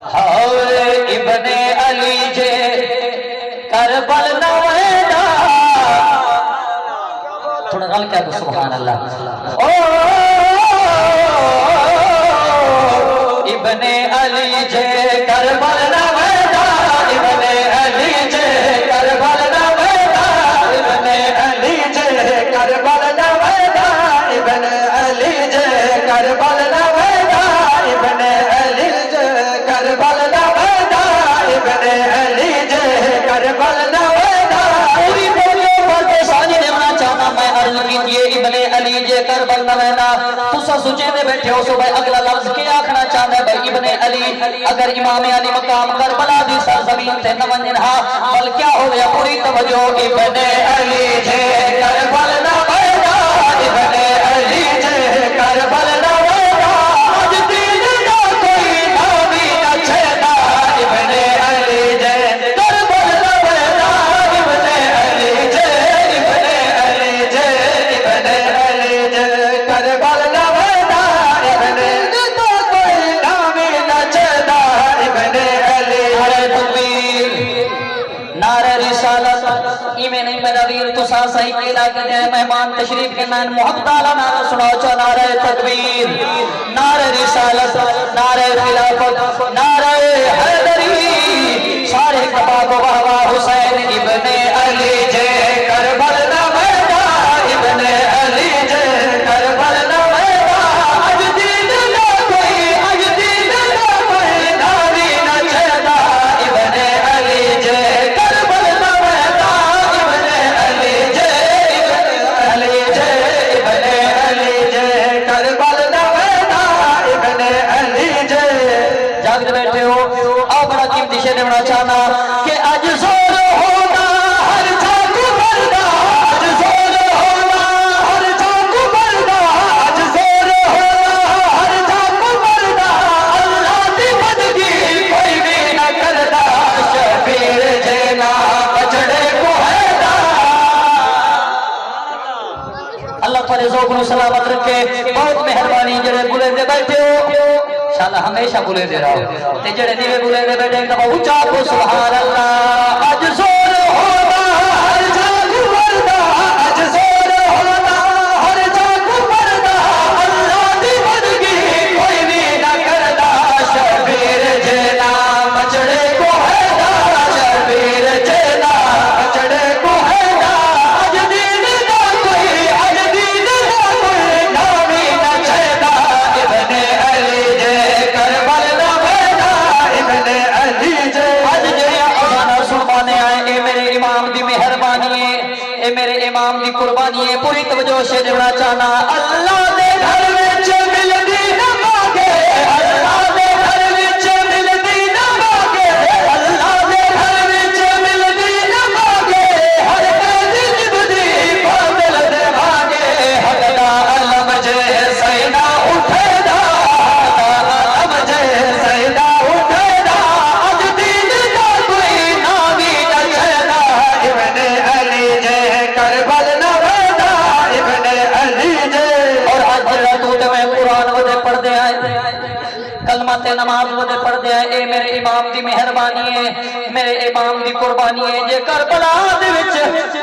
हाय इब्ने अली जे करबल नवेदा थोड़ा गल क्या सुभान अल्लाह। ओ इब्ने अली जे करबल नवेदा इब्ने अली जे करबल नवेदा इब्ने अली जे करबल नवेदा इब्ने अली जे करबल नवेदा इब्ने अली जे करबल नवेदा इब्ने अली जे करबल नवेदा। पूरी बोलो बड़े सानी देना चाहना मैं अर्ज कीजिए इब्ने अली जे करबल नवेदा। तुसा सोचे दे बैठे हो सो भाई अगला लफ्ज के आखना चाहता है भाई इब्ने अली अगर इमाम अली मकाम करबला दी सरजमीन ते न वंजहा बल क्या हो गया पूरी तवज्जो इब्ने अली जे करबल नवेदा इब्ने अली जे करबल नवेदा आज दिन दा कोई नामी न छेदा इब्ने अली जे करबल नवेदा इब्ने अली जे इब्ने अली जे इब्ने अली जे करबल नवेदा इब्ने दा कोई नामी न छेदा इब्ने अली। नारे तकबीर नारे रिसालत इमे नहीं मेरा वीर तुसा सही के लाके दे मेहमान तशरीफ के नान मोहब्बत आला नारा सुनाओ चो नारे तकबीर नारे रिसालत नारे खिलाफत नारे हैदरी सारे कबाब वाह हुसैन इब्ने अली जे करबल नवेदा इब्ने अली जे करबल नवेदा आज दिन ना कोई आज दिन ना कोई नारी न छेदा इब्ने अली जे करबल नवेदा इब्ने अली जे इब्ने अली जे करबल नवेदा इब्ने अली जे। जागते बैठे हो आओ बड़ा कीमती शेर देना चाहना कि आज जोर होगा हर जाग मरदा आज जोर होगा हर जाग मरदा आज जोर होगा हर जाग मरदा अल्लाह दी बंदगी कोई भी न करदा शबीर जेना बचड़े को हैदा। अल्लाह तुम्हारे ज़ौक़ को सलामत रखे बहुत मेहरबानी जड़े बुले दे बैठे हो शाला हमेशा बुले दे रहो ते जड़े दिवे बुले दे बैठे एक दफा ऊंचा को सुभान अल्लाह। आज जोर होगा हर जाग मरदा आज जोर होगा हर जाग मरदा अल्लाह दी बंदगी कोई भी न करदा शबीर जेना बचड़े को हैदा शबीर जेना बचड़े को हैदा आज दिन दा कोई आज दिन दा कोई नामी न छेदा इब्ने अली जे करबल नवेदा इब्ने अली जे। आज जेड़ा अजाना सुनवाने आए ए मेरे इमाम दी मेहरबानी है ए मेरे इमाम दी कुर्बानी है पूरी तवज्जो से देना चाहना अल्लाह दे घर विच मिलदी न मांगे अल्लाह दे घर विच मिलदी न मांगे अल्लाह दे घर विच मिलदी न मांगे हर कैद निभदी बादल दे भागे हकदा अलम जे सैना उठेदा हकदा अलम जे सैना उठेदा आज दिन दा कोई नामी न छेदा इब्ने अली जे करबल नवेदा इब्ने अली जे। और आज जरा तू ते मैं कुरान वदे पढ़दे आए कलमा ते नमाज वदे पढ़दे आए ए मेरे इमाम दी मेहरबानी है मेरे इमाम दी कुर्बानी है जे करबला दे विच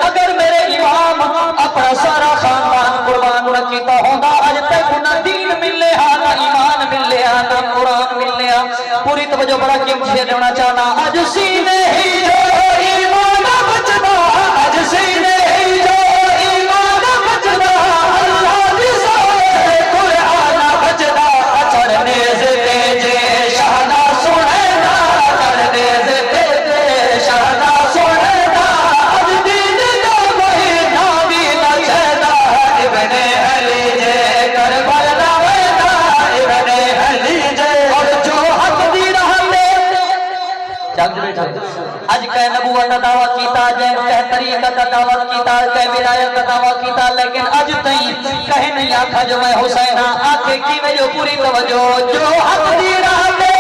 अगर मेरे इमाम अपना सारा खानदान कुर्बान न कीता होंदा अज तक ना दीन मिले ना ईमान मिले ना कुरान मिले। पूरी तवज्जो बड़ा कीमती देना चाहना अज सीने ही जो ईमान बचदा अज सीने ही जो ईमान बचदा अल्लाह दी सोए कुरान बचदा चढ़ने से तेजे शहना सुनेदा चढ़ने से तेजे शहना सुनेदा आज दिन दा कोई नामी न छेदा इब्ने अली जे करबल नवेदा इब्ने अली जे। और जो हक दी राह पे आज कह नबूवत का दावा कीता जै कह तरीक़त का दावा कीता कह विलायत का दावा कीता लेकिन अज तई कह नहीं आखा जो मैं हुसैन आखे की में जो पूरी तवज्जो जो हक दी राह पे